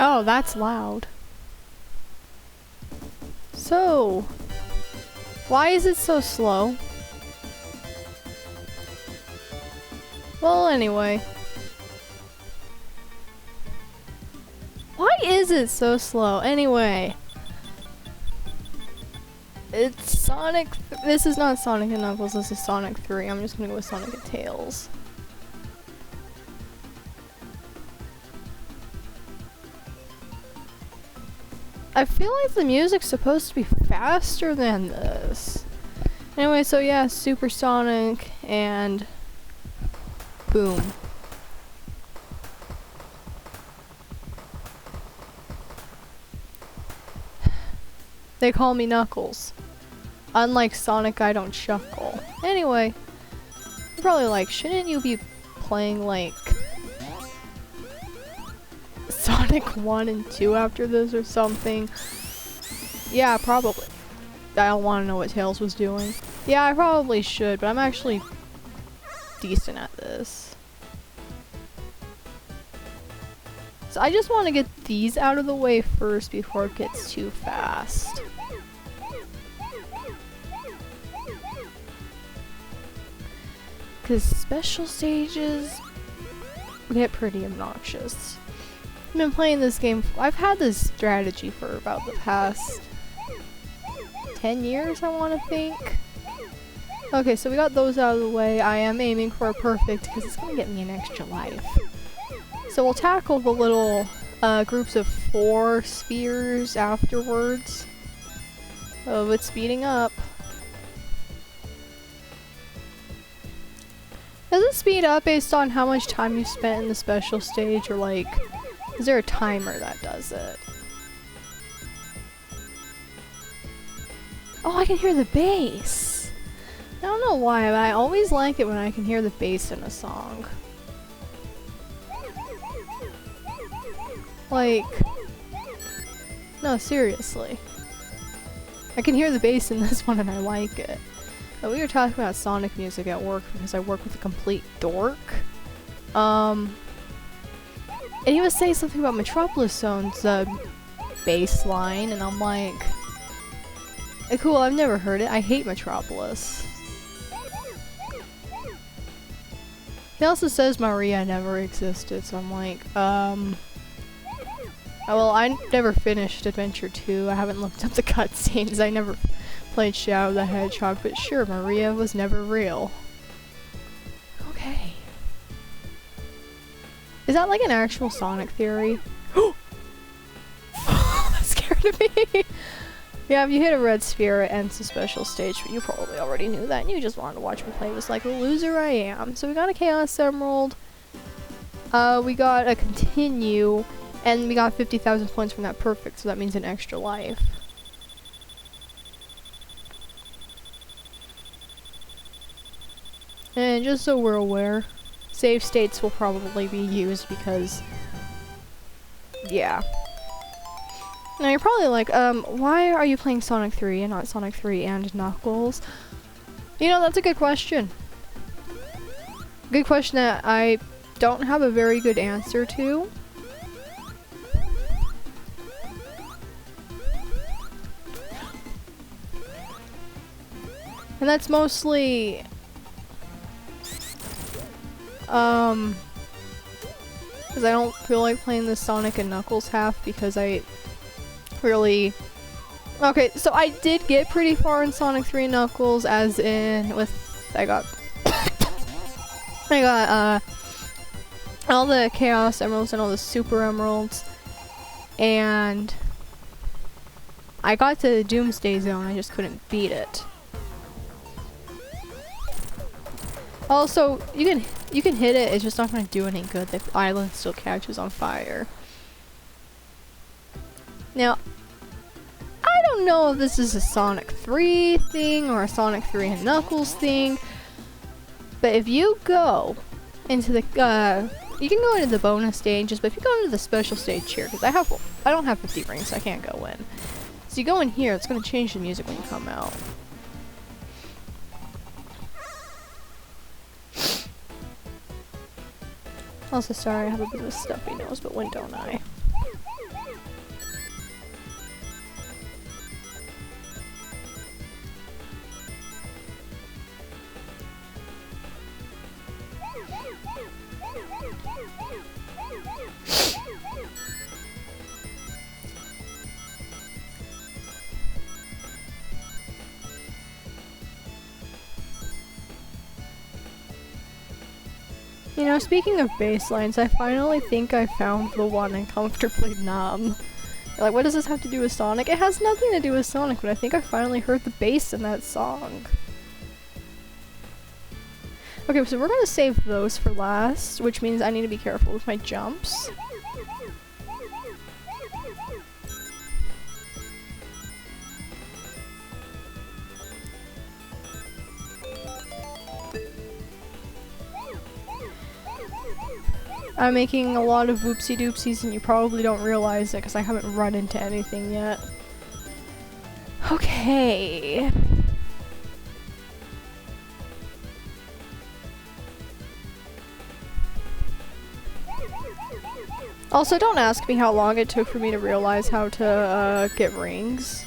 Oh, that's loud. So, why is it so slow? Well, anyway. Why is it so slow? Anyway. It's Sonic. This is not Sonic and Knuckles, this is Sonic 3. I'm just gonna go with Sonic and Tails. I feel like the music's supposed to be faster than this. Anyway, so yeah, Super Sonic and boom. They call me Knuckles. Unlike Sonic, I don't chuckle. Anyway, you're probably like, shouldn't you be playing like Sonic 1 and 2 after this or something? Yeah, probably. I don't want to know what Tails was doing. Yeah, I probably should, but I'm actually decent at this. So I just want to get these out of the way first before it gets too fast. Because special stages get pretty obnoxious. I've been playing this game, I've had this strategy for about the past 10 years, I want to think. Okay, so we got those out of the way. I am aiming for a perfect because it's going to get me an extra life. So we'll tackle the little groups of 4 spheres afterwards. Oh, it's speeding up. Does it speed up based on how much time you spent in the special stage, or like, is there a timer that does it? Oh, I can hear the bass! I don't know why, but I always like it when I can hear the bass in a song. Like, no, seriously. I can hear the bass in this one and I like it. But we were talking about Sonic music at work because I work with a complete dork. And he was saying something about Metropolis Zone's bass line, and I'm like, cool, I've never heard it. I hate Metropolis. He also says Maria never existed, so I'm like, well, I never finished Adventure 2. I haven't looked up the cutscenes. I never played Shadow the Hedgehog, but sure, Maria was never real. Okay. Is that like an actual Sonic theory? That scared me! Yeah, if you hit a red sphere, it ends the special stage, but you probably already knew that, and you just wanted to watch me play this like the loser I am. So we got a Chaos Emerald, we got a Continue, and we got 50,000 points from that perfect, so that means an extra life. And just so we're aware, save states will probably be used because, yeah. Now you're probably like, why are you playing Sonic 3 and not Sonic 3 and Knuckles? You know, that's a good question. Good question that I don't have a very good answer to. And that's mostly because I don't feel like playing the Sonic and Knuckles half because I really... Okay, so I did get pretty far in Sonic 3 and Knuckles, as in with... I got all the Chaos Emeralds and all the Super Emeralds, and I got to the Doomsday Zone, I just couldn't beat it. Also, you can hit it, it's just not going to do any good. The island still catches on fire. Now, I don't know if this is a Sonic 3 thing or a Sonic 3 and Knuckles thing, but if you go into the, you can go into the bonus stages, but if you go into the special stage here, because I don't have 50 rings, so I can't go in. So you go in here, it's going to change the music when you come out. Also, sorry, I have a bit of a stuffy nose, but when don't I? You know, speaking of bass lines, I finally think I found the one in Comfortably Numb. Like, what does this have to do with Sonic? It has nothing to do with Sonic, but I think I finally heard the bass in that song. Okay, so we're gonna save those for last, which means I need to be careful with my jumps. I'm making a lot of whoopsie doopsies and you probably don't realize it because I haven't run into anything yet. Okay. Also, don't ask me how long it took for me to realize how to get rings.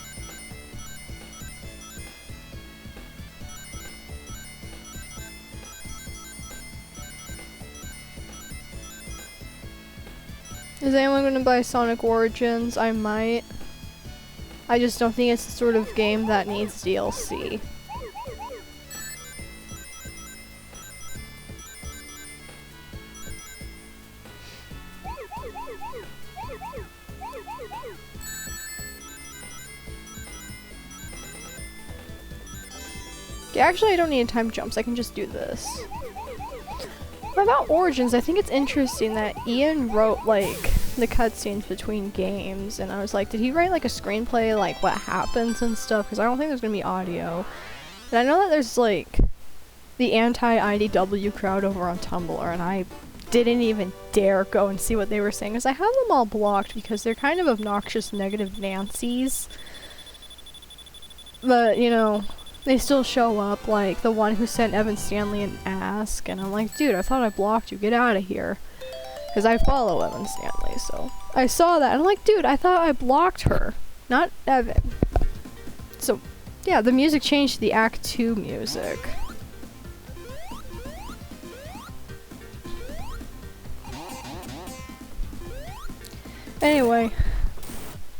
Is anyone gonna buy Sonic Origins? I might. I just don't think it's the sort of game that needs DLC. Okay, actually I don't need time jumps, I can just do this. About Origins, I think it's interesting that Ian wrote, like, the cutscenes between games, and I was like, did he write, like, a screenplay, like, what happens and stuff? Because I don't think there's gonna be audio. And I know that there's, like, the anti-IDW crowd over on Tumblr, and I didn't even dare go and see what they were saying, because I have them all blocked because they're kind of obnoxious negative Nancy's. But, you know, they still show up, like the one who sent Evan Stanley an ask, and I'm like, dude, I thought I blocked you, get out of here. Because I follow Evan Stanley, so I saw that, and I'm like, dude, I thought I blocked her, not Evan. So, yeah, the music changed to the Act 2 music. Anyway,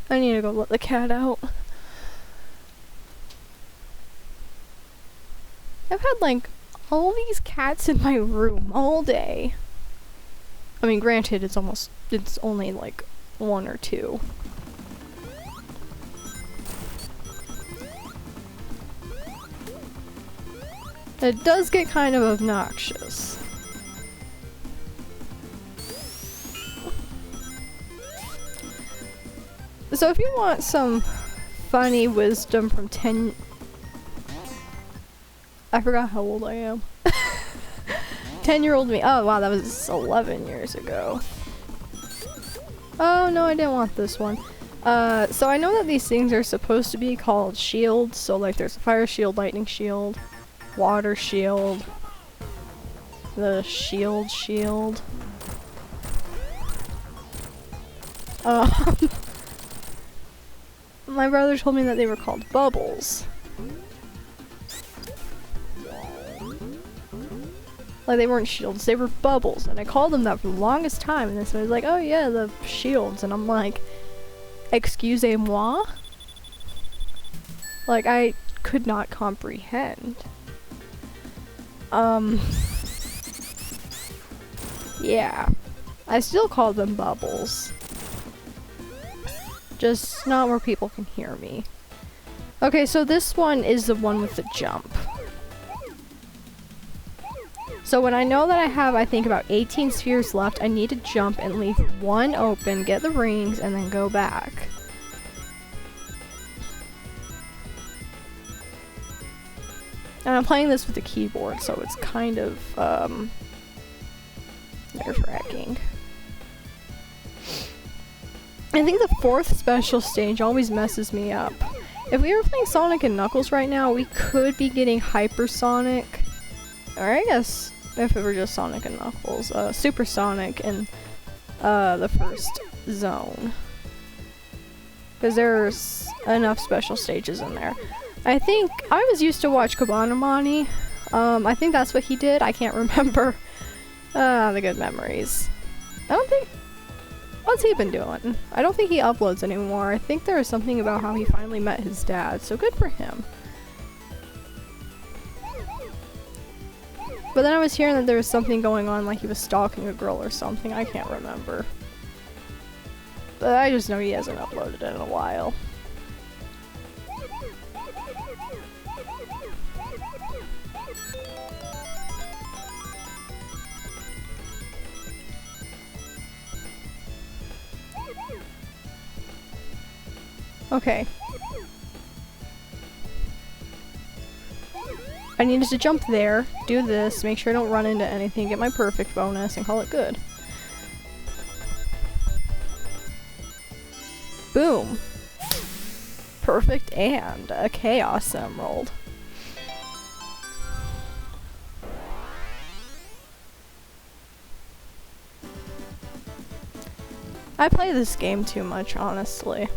I need to go let the cat out. I've had, like, all these cats in my room all day. I mean, granted, it's only, like, 1 or 2. It does get kind of obnoxious. So if you want some funny wisdom from 10... I forgot how old I am. 10-year-old me. Oh wow, that was 11 years ago. Oh no, I didn't want this one. So I know that these things are supposed to be called shields. So like there's a fire shield, lightning shield, water shield, the shield. My brother told me that they were called bubbles. Like, they weren't shields, they were bubbles, and I called them that for the longest time, and then somebody's like, oh yeah, the shields, and I'm like, excusez-moi? Like, I could not comprehend. Yeah. I still call them bubbles. Just not where people can hear me. Okay, so this one is the one with the jump. So when I know that I have, I think, about 18 spheres left, I need to jump and leave one open, get the rings, and then go back. And I'm playing this with the keyboard, so it's kind of, nerve-wracking. I think the 4th special stage always messes me up. If we were playing Sonic and Knuckles right now, we could be getting Hypersonic. Or I guess if it were just Sonic and Knuckles, Supersonic in the first zone. Because there's enough special stages in there. I think I was used to watch Kabanamani. I think that's what he did. I can't remember. Ah, the good memories. I don't think... What's he been doing? I don't think he uploads anymore. I think there was something about how he finally met his dad, so good for him. But then I was hearing that there was something going on, like he was stalking a girl or something. I can't remember. But I just know he hasn't uploaded it in a while. Okay. I needed to jump there, do this, make sure I don't run into anything, get my perfect bonus, and call it good. Boom. Perfect and a Chaos Emerald. I play this game too much, honestly.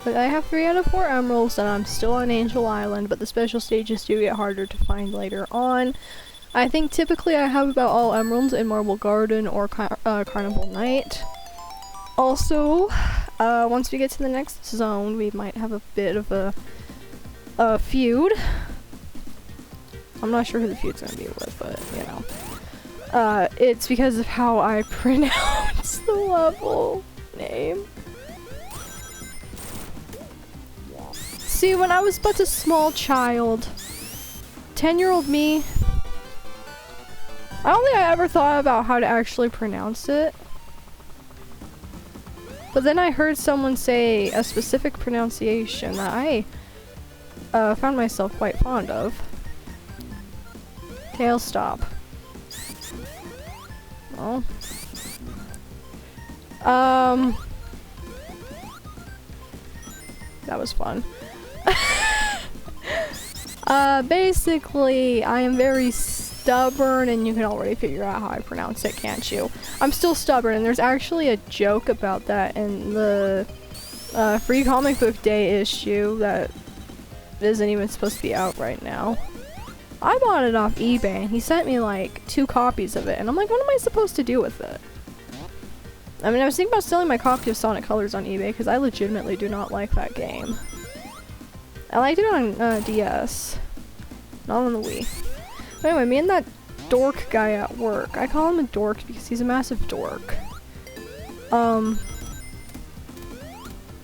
But I have 3 out of 4 emeralds and I'm still on Angel Island, but the special stages do get harder to find later on. I think typically I have about all emeralds in Marble Garden or Carnival Night. Also, once we get to the next zone, we might have a bit of a feud. I'm not sure who the feud's gonna be with, but you know. It's because of how I pronounce the level name. See, when I was but a small child, 10-year-old me, I don't think I ever thought about how to actually pronounce it. But then I heard someone say a specific pronunciation that I found myself quite fond of. Tail stop. Well. That was fun. Basically, I am very stubborn, and you can already figure out how I pronounce it, can't you? I'm still stubborn, and there's actually a joke about that in the Free Comic Book Day issue that isn't even supposed to be out right now. I bought it off eBay, and he sent me like 2 copies of it, and I'm like, what am I supposed to do with it? I mean, I was thinking about selling my copy of Sonic Colors on eBay, because I legitimately do not like that game. I liked it on DS, not on the Wii. But anyway, me and that dork guy at work, I call him a dork because he's a massive dork.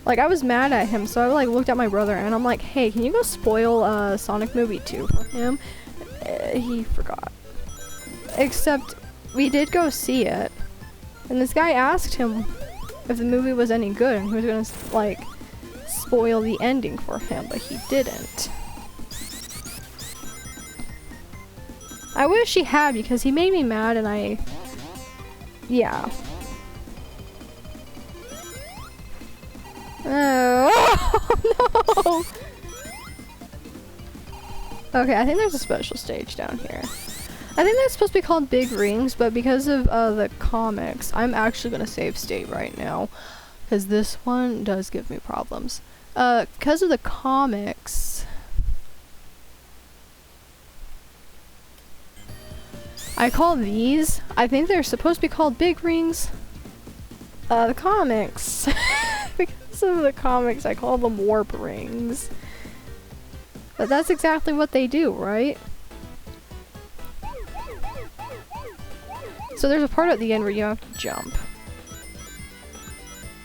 Like, I was mad at him, so I like looked at my brother and I'm like, hey, can you go spoil Sonic Movie 2 for him? He forgot. Except, we did go see it, and this guy asked him if the movie was any good, and he was gonna, like, spoil the ending for him, but he didn't. I wish he had, because he made me mad, and yeah. Oh, no! Okay, I think there's a special stage down here. I think that's supposed to be called Big Rings, but because of the comics, I'm actually gonna save state right now, because this one does give me problems. Because of the comics, I call these, I think they're supposed to be called Big Rings. The comics, because of the comics, I call them Warp Rings. But that's exactly what they do, right? So there's a part at the end where you have to jump.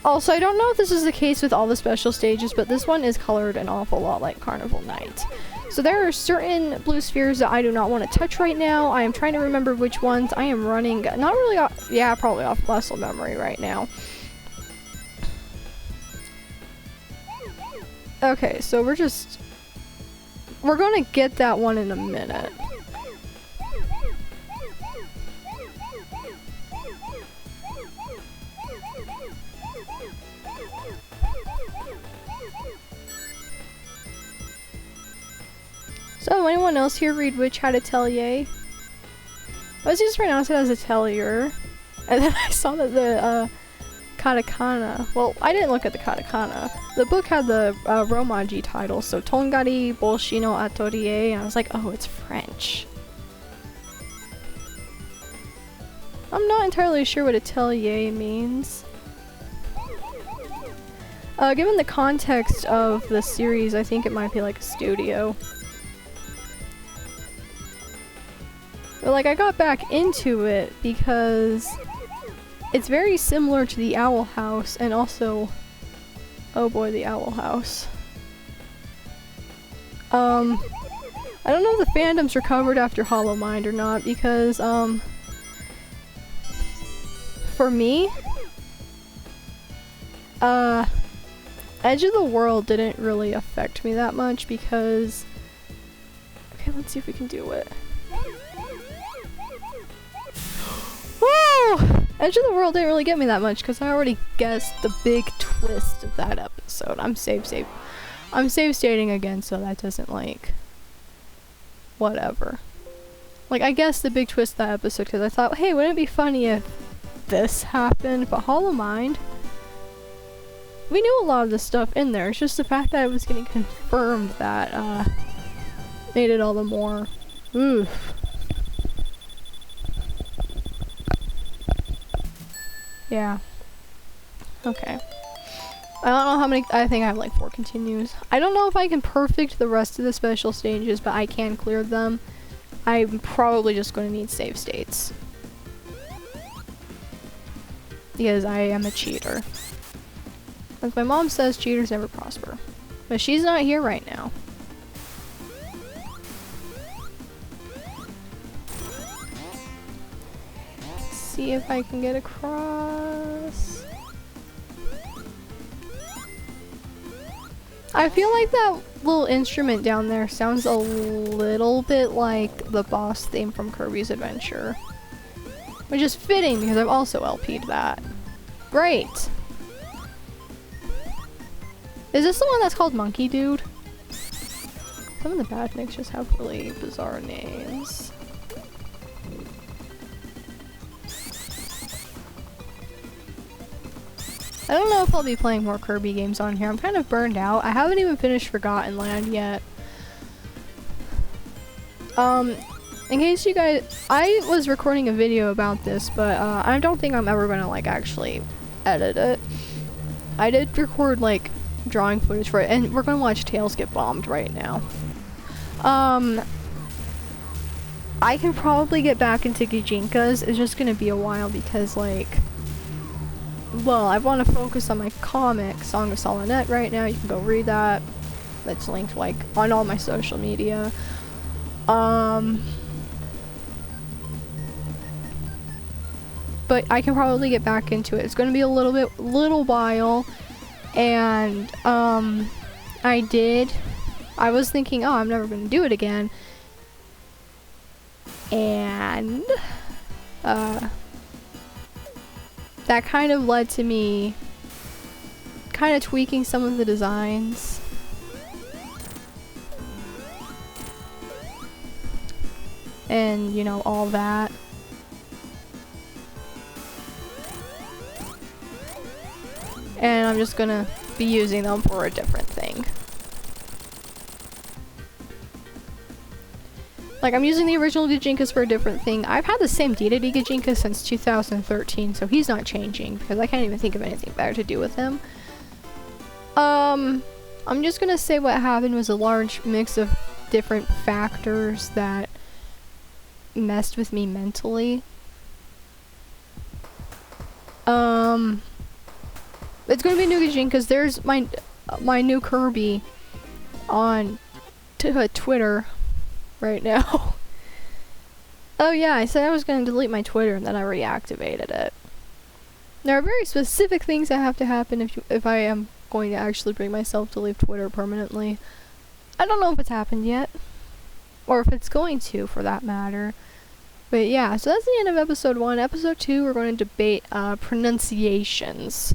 Also, I don't know if this is the case with all the special stages, but this one is colored an awful lot like Carnival Night. So there are certain blue spheres that I do not want to touch right now. I am trying to remember which ones. I am running, not really off, yeah, probably off muscle memory right now. Okay, so we're gonna get that one in a minute. So, anyone else here read Witch Hat Atelier? I was just pronounced it as Atelier, and then I saw that the katakana. Well, I didn't look at the katakana. The book had the Romaji title, so Tongari Bolshino Atelier, and I was like, oh, it's French. I'm not entirely sure what atelier means. Given the context of the series, I think it might be like a studio. But like, I got back into it because it's very similar to the Owl House, and also, oh boy, the Owl House. I don't know if the fandoms recovered after Hollow Mind or not, because, for me, Edge of the World didn't really affect me that much because... Okay, let's see if we can do it. Whoa! Edge of the World didn't really get me that much because I already guessed the big twist of that episode. I'm save stating again so that doesn't, like... Whatever. Like, I guessed the big twist of that episode because I thought, hey, wouldn't it be funny if this happened? But Hollow Mind... We knew a lot of the stuff in there, it's just the fact that it was getting confirmed that, made it all the more... Oof. Yeah. Okay. I don't know how many- I think I have like 4 continues. I don't know if I can perfect the rest of the special stages, but I can clear them. I'm probably just going to need save states. Because I am a cheater. As my mom says, cheaters never prosper. But she's not here right now. Let's see if I can get across. I feel like that little instrument down there sounds a little bit like the boss theme from Kirby's Adventure. Which is fitting because I've also LP'd that. Great! Is this the one that's called Monkey Dude? Some of the badniks just have really bizarre names. I don't know if I'll be playing more Kirby games on here. I'm kind of burned out. I haven't even finished Forgotten Land yet. In case you guys... I was recording a video about this, but I don't think I'm ever gonna like actually edit it. I did record like drawing footage for it, and we're gonna watch Tails get bombed right now. I can probably get back into Gijinkas. It's just gonna be a while because like, well, I want to focus on my comic, Song of Solonette, right now. You can go read that. That's linked like on all my social media. But I can probably get back into it. It's gonna be a little while. And, I was thinking, oh, I'm never gonna do it again. And, that kind of led to me kind of tweaking some of the designs. And, you know, all that. And I'm just gonna be using them for a different thing. Like, I'm using the original Gijinkas for a different thing. I've had the same Dedede Gijinka since 2013, so he's not changing, because I can't even think of anything better to do with him. I'm just gonna say what happened was a large mix of different factors that messed with me mentally. It's gonna be new Gijinkas. There's my new Kirby on Twitter right now. Oh yeah, I said I was gonna delete my Twitter and then I reactivated it. There are very specific things that have to happen if I am going to actually bring myself to leave Twitter permanently. I don't know if it's happened yet, or if it's going to, for that matter. But yeah, so that's the end of episode 1. Episode 2, we're going to debate pronunciations.